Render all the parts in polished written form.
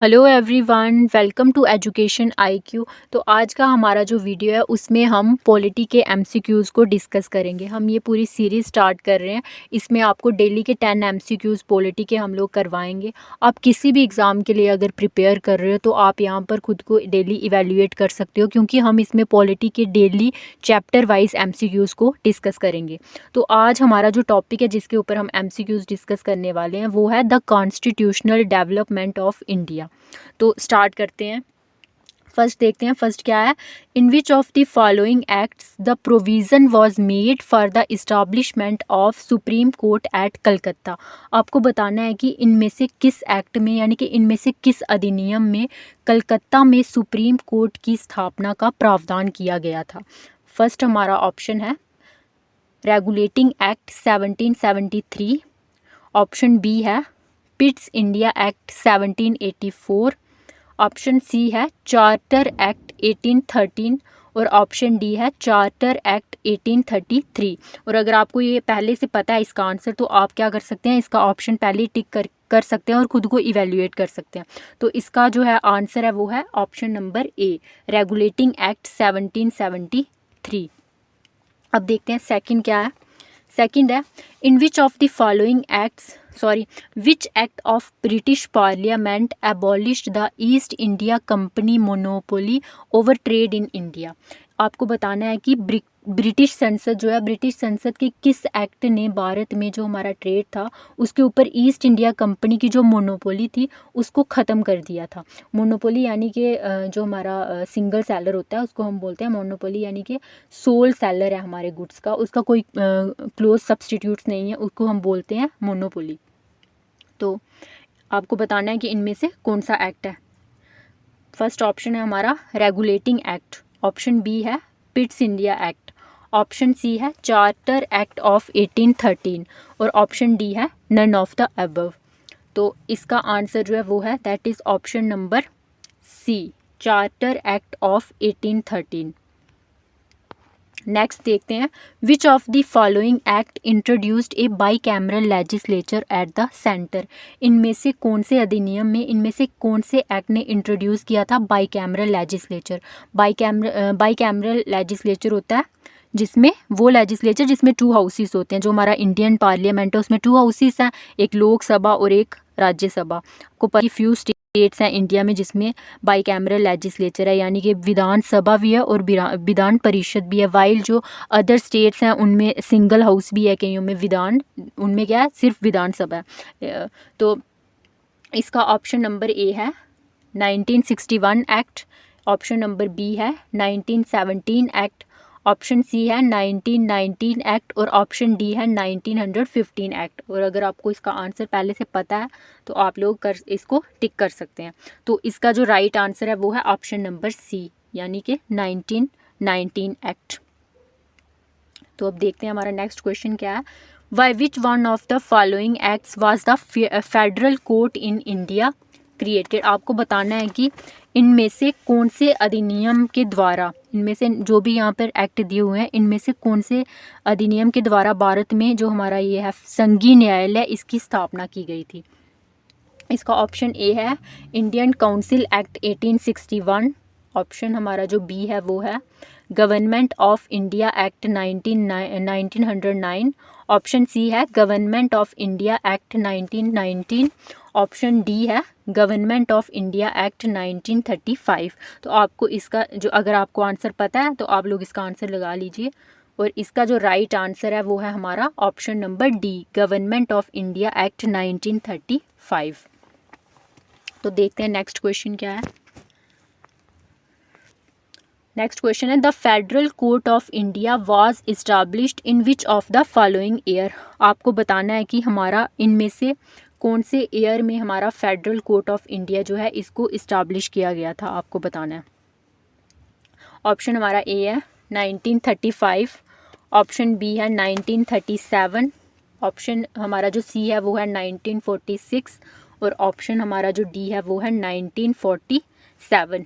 Hello everyone, welcome to education IQ. तो आज का हमारा जो वीडियो है उसमें हम पॉलिटी के एमसीक्यूज़ को डिस्कस करेंगे। हम ये पूरी सीरीज़ स्टार्ट कर रहे हैं। इसमें आपको डेली के 10 एमसीक्यूज़ पॉलिटी के हम लोग करवाएंगे। आप किसी भी एग्ज़ाम के लिए अगर प्रिपेयर कर रहे हो तो आप यहाँ पर खुद को डेली इवेल्युएट कर सकते हो, क्योंकि हम इसमें पॉलिटी के डेली चैप्टर वाइज एमसीक्यूज़ को डिस्कस करेंगे। तो आज हमारा जो टॉपिक है जिसके ऊपर हम एमसीक्यूज़ डिस्कस करने वाले हैं वो है the constitutional development of India. तो स्टार्ट करते हैं। फर्स्ट देखते हैं, फर्स्ट क्या है। In which of the following acts the provision was made for the establishment of Supreme Court at Calcutta. आपको बताना है कि इनमें से किस एक्ट में, यानी कि इनमें से किस अधिनियम में कलकत्ता में सुप्रीम कोर्ट की स्थापना का प्रावधान किया गया था। फर्स्ट हमारा ऑप्शन है रेगुलेटिंग एक्ट 1773। ऑप्शन बी है Pitt's India Act 1784। Option C है चार्टर एक्ट 1813 और ऑप्शन डी है चार्टर एक्ट 1833। और अगर आपको ये पहले से पता है इसका आंसर तो आप क्या कर सकते हैं, इसका ऑप्शन पहले टिक कर सकते हैं और खुद को इवेल्युएट कर सकते हैं। तो इसका जो है आंसर है वो है option number A, Regulating Act 1773। अब देखते हैं सेकंड क्या है। सेकंड है in which of the following acts which act of British Parliament abolished the East India Company monopoly over trade in India. आपको बताना है कि ब्रिटिश संसद जो है, ब्रिटिश संसद के किस एक्ट ने भारत में जो हमारा ट्रेड था उसके ऊपर ईस्ट इंडिया कंपनी की जो मोनोपोली थी उसको ख़त्म कर दिया था। मोनोपोली यानी कि जो हमारा सिंगल सेलर होता है उसको हम बोलते हैं मोनोपोली, यानी कि सोल सेलर है हमारे गुड्स का, उसका कोई क्लोज सब्सटीट्यूट्स नहीं है, उसको हम बोलते हैं मोनोपोली। तो आपको बताना है कि इनमें से कौन सा एक्ट है। फर्स्ट ऑप्शन है हमारा रेगुलेटिंग एक्ट, ऑप्शन बी है Pitt's India Act, option C है चार्टर एक्ट ऑफ 1813 और ऑप्शन डी है नन ऑफ द अबव। तो इसका आंसर जो है वो है that is option number C, Charter Act of 1813। Next देखते हैं which of the following act introduced a bicameral legislature at the centre. इनमें से कौन से अधिनियम में, इनमें से कौन से एक्ट ने इंट्रोड्यूस किया था by cameral legislature. By cameral legislature होता है जिसमें वो लेजिस्लेचर जिसमें 2 हाउसेस होते हैं। जो हमारा इंडियन पार्लियामेंट है उसमें 2 हाउसेस हैं, एक लोकसभा और एक राज्यसभा। को पर फ्यू स्टेट्स हैं इंडिया में जिसमें बाई कैमरल लेजिस्लेचर है, यानी कि विधान सभा भी है और विधान परिषद भी है। वाइल जो अदर स्टेट्स हैं उनमें सिंगल हाउस भी है, कईयों में विधान, उनमें क्या है सिर्फ विधानसभा है। तो इसका ऑप्शन नंबर ए है 1961 एक्ट, ऑप्शन नंबर बी है 1917 एक्ट, ऑप्शन सी है 1919 एक्ट और ऑप्शन डी है 1915 एक्ट। और अगर आपको इसका आंसर पहले से पता है तो आप लोग इसको टिक कर सकते हैं। तो इसका जो राइट आंसर है वो है ऑप्शन नंबर सी, यानी कि 1919 एक्ट। तो अब देखते हैं हमारा नेक्स्ट क्वेश्चन क्या है। Why which one of the following acts was the federal court in India created. आपको बताना है कि इनमें से कौन से अधिनियम के द्वारा, इनमें से जो भी यहाँ पर एक्ट दिए हुए हैं इनमें से कौन से अधिनियम के द्वारा भारत में जो हमारा ये है संघीय न्यायालय इसकी स्थापना की गई थी। इसका ऑप्शन ए है इंडियन काउंसिल एक्ट 1861, ऑप्शन हमारा जो बी है वो है Government of India Act 1909, option C है Government of India Act 1919, option D है गवर्नमेंट ऑफ इंडिया एक्ट 1935। तो आपको इसका जो, अगर आपको आंसर पता है तो आप लोग इसका आंसर लगा लीजिए। और इसका जो राइट आंसर है वो है हमारा option number D, government of India Act 1935। तो देखते हैं नेक्स्ट क्वेश्चन क्या है। नेक्स्ट क्वेश्चन है the federal court of India was established in which of the following year. आपको बताना है कि हमारा इनमें से कौन से ईयर में हमारा फेडरल कोर्ट ऑफ इंडिया जो है इसको इस्टाब्लिश किया गया था, आपको बताना है। ऑप्शन हमारा ए है 1935, ऑप्शन बी है 1937, ऑप्शन हमारा जो सी है वो है 1946 और ऑप्शन हमारा जो डी है वो है 1947।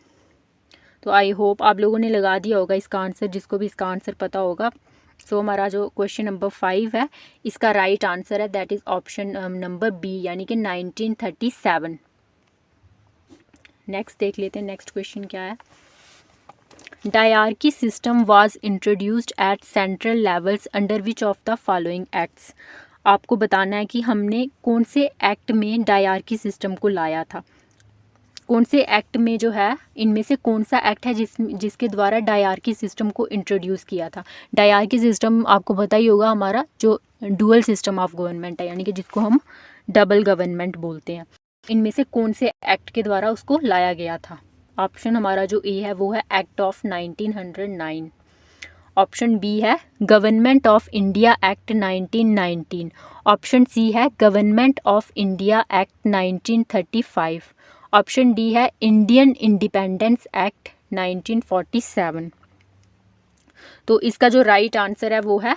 तो आई होप आप लोगों ने लगा दिया होगा इसका आंसर, जिसको भी इसका आंसर पता होगा। सो हमारा जो क्वेश्चन नंबर 5 है इसका राइट आंसर है that is option number B, यानी कि 1937। नेक्स्ट देख लेते हैं, नेक्स्ट क्वेश्चन क्या है। Dyarchy system was introduced at central levels under which of the following acts. आपको बताना है कि हमने कौन से एक्ट में डायरकी सिस्टम को लाया था, कौन से एक्ट में जो है, इनमें से कौन सा एक्ट है जिसके द्वारा डायरकी सिस्टम को इंट्रोड्यूस किया था। डायरकी सिस्टम आपको पता ही होगा, हमारा जो डुअल सिस्टम ऑफ गवर्नमेंट है, यानी कि जिसको हम डबल गवर्नमेंट बोलते हैं। इनमें से कौन से एक्ट के द्वारा उसको लाया गया था। ऑप्शन हमारा जो ए है वो है एक्ट ऑफ 1909। ऑप्शन बी है Government of India Act 1919। Option C है Government of India Act 1935। Option D है इंडियन इंडिपेंडेंस एक्ट 1947। तो इसका जो राइट आंसर है वो है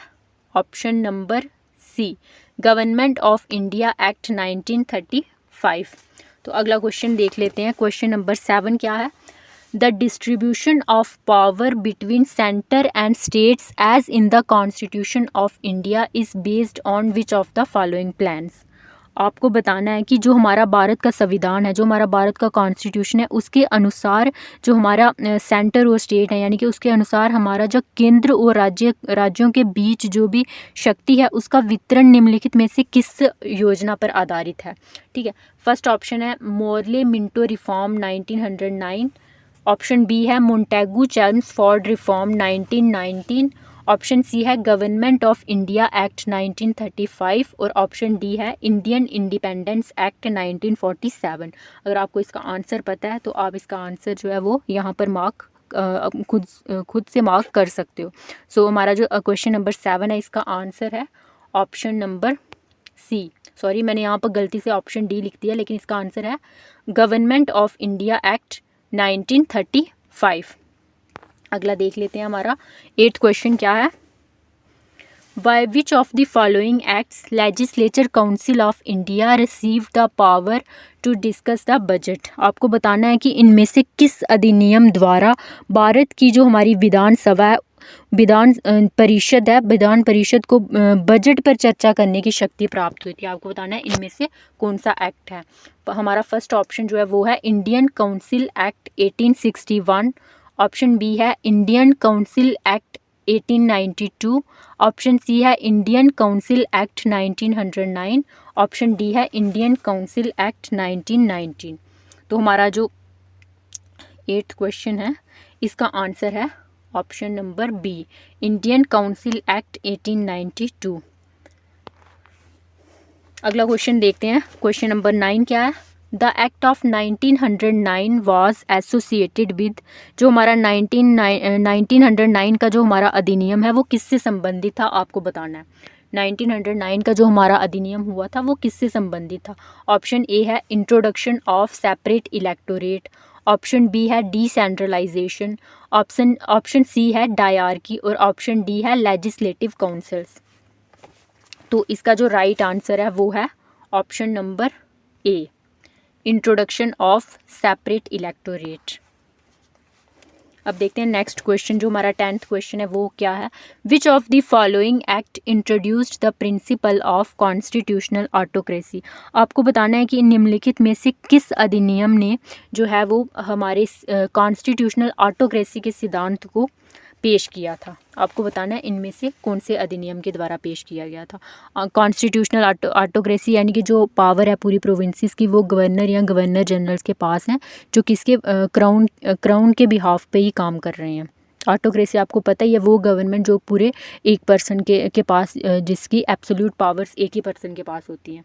option number C, Government of India Act 1935। तो अगला क्वेश्चन देख लेते हैं। क्वेश्चन नंबर 7 क्या है। The distribution of power between centre and states as in the constitution of India is based on which of the following plans. आपको बताना है कि जो हमारा भारत का संविधान है, जो हमारा भारत का कॉन्स्टिट्यूशन है, उसके अनुसार जो हमारा सेंटर और स्टेट है, यानी कि उसके अनुसार हमारा जो केंद्र और राज्यों के बीच जो भी शक्ति है उसका वितरण निम्नलिखित में से किस योजना पर आधारित है। ठीक है, फर्स्ट ऑप्शन है Morley Minto reform 1909। Option B है Montagu Chelmsford reform 1919। Option C है गवर्नमेंट ऑफ इंडिया एक्ट 1935 और ऑप्शन डी है इंडियन इंडिपेंडेंस एक्ट 1947। अगर आपको इसका आंसर पता है तो आप इसका आंसर जो है वो यहाँ पर मार्क खुद से मार्क कर सकते हो। सो हमारा जो क्वेश्चन नंबर 7 है, इसका आंसर है ऑप्शन नंबर सी। सॉरी, मैंने यहाँ पर गलती से ऑप्शन डी लिख दिया, लेकिन इसका आंसर है गवर्नमेंट ऑफ इंडिया एक्ट 1935। अगला देख लेते हैं, हमारा 8th क्वेश्चन क्या है। By which of the following acts legislature council of India receive the power to discuss the budget. आपको बताना है कि इनमें से किस अधिनियम द्वारा भारत की जो हमारी विधानसभा है, विधान परिषद को बजट पर चर्चा करने की शक्ति प्राप्त हुई थी। आपको बताना है इनमें से कौन सा एक्ट है। हमारा फर्स्ट ऑप्शन जो है वो है Indian Council Act 1861। Option B है Indian Council Act 1892। Option C है Indian Council Act 1909। Option D है इंडियन काउंसिल एक्ट 1919। तो हमारा जो 8th क्वेश्चन है, इसका आंसर है option number B, Indian Council Act 1892। अगला क्वेश्चन देखते हैं। क्वेश्चन नंबर 9 क्या है। The act of 1909 was associated with, जो हमारा 1909 का जो हमारा अधिनियम है वो किससे संबंधित था, आपको बताना है। 1909 का जो हमारा अधिनियम हुआ था वो किससे संबंधित था। ऑप्शन ए है introduction of separate electorate. Option B है डिसेंट्रलाइजेशन। ऑप्शन सी है डायरकी और ऑप्शन डी है लेजिस्लेटिव काउंसिल्स। तो इसका जो राइट आंसर है वो है option number A, introduction of separate electorate. अब देखते हैं नेक्स्ट क्वेश्चन, जो हमारा 10th क्वेश्चन है वो क्या है। विच of the following act introduced the principle of constitutional autocracy. आपको बताना है कि निम्नलिखित में से किस अधिनियम ने जो है वो हमारे कॉन्स्टिट्यूशनल ऑटोक्रेसी के सिद्धांत को पेश किया था। आपको बताना है इनमें से कौन से अधिनियम के द्वारा पेश किया गया था। कॉन्स्टिट्यूशनल ऑटोक्रेसी यानी कि जो पावर है पूरी प्रोविंसेस की वो गवर्नर या गवर्नर जनरल्स के पास हैं, जो किसके क्राउन के बिहाफ पे ही काम कर रहे हैं। ऑटोक्रेसी आपको पता ही है, वो गवर्नमेंट जो पूरे एक पर्सन के पास, जिसकी एब्सोल्यूट पावर्स एक ही पर्सन के पास होती हैं।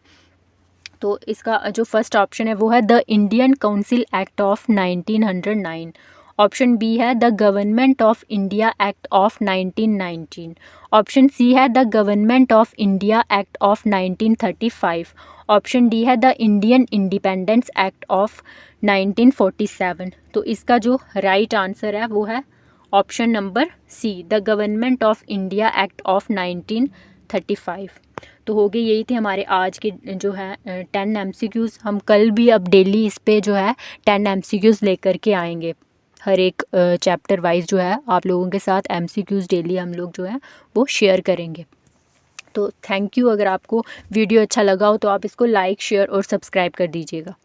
तो इसका जो फर्स्ट ऑप्शन है वो है the Indian Council Act of 1909। Option B है the Government of India Act of 1919। Option C है the Government of India Act of 1935। Option D है the Indian Independence Act of 1947। तो इसका जो राइट आंसर है वो है option number C, the Government of India Act of 1935। तो हो गए, यही थे हमारे आज के जो है 10 MCQs। हम कल भी अब डेली इस पे जो है 10 MCQs लेकर के आएंगे। हर एक चैप्टर वाइज जो है आप लोगों के साथ MCQs डेली हम लोग जो है वो शेयर करेंगे। तो थैंक यू। अगर आपको वीडियो अच्छा लगा हो तो आप इसको लाइक, शेयर और सब्सक्राइब कर दीजिएगा।